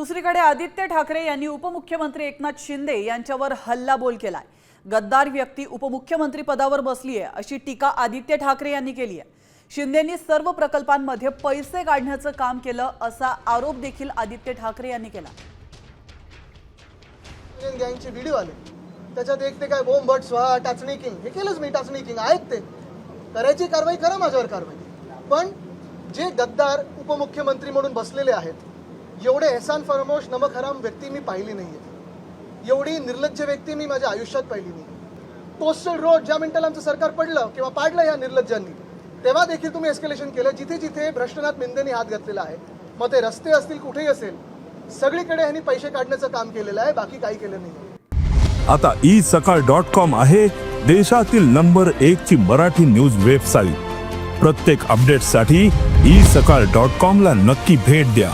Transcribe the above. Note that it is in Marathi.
दुसरीकडे आदित्य ठाकरे यांनी उपमुख्यमंत्री एकनाथ शिंदे यांच्यावर हल्लाबोल केलाय। गद्दार व्यक्ती उपमुख्यमंत्री पदावर बसली आहे अशी टीका आदित्य ठाकरे यांनी केली आहे। शिंदेंनी सर्व प्रकल्पांमध्ये पैसे काढण्याचं काम केलं असा आरोप देखील आदित्य ठाकरे यांनी केला। गँगचे व्हिडिओ आले, त्याच्यात एक ते काय बॉम्ब भट स्वाहा टाचणी किंग, हे केलंच मी, टाचणी किंग आहेत ते, करायची कारवाई करा, माझ्यावर कारवाई। पण जे गद्दार उपमुख्यमंत्री म्हणून बसलेले आहेत, एवढे एहसान फरामोश नमक हराम व्यक्ती मी पाहिली नाहीये, एवढी निर्लज्ज व्यक्ती मी माझ्या आयुष्यात पाहिली नाही। कोस्टल रोड ज्या मिनिटाला आमचं सरकार पडलं किंवा पाडलं या निर्लज्जांनी, तेव्हा देखील तुम्ही एस्केलेशन केलं। जिथे जिथे भ्रष्टनाथ मिंदेंनी हात घातलेला आहे, मग ते रस्ते असतील कुठेही असेल, सगळीकडे ह्यांनी पैसे काढण्याचं काम केलेलं आहे, बाकी काही केलं नाही। आता isakal.com आहे देशातील नंबर 1 ची मराठी न्यूज वेबसाईट। प्रत्येक अपडेटसाठी isakal.com ला नक्की भेट द्या।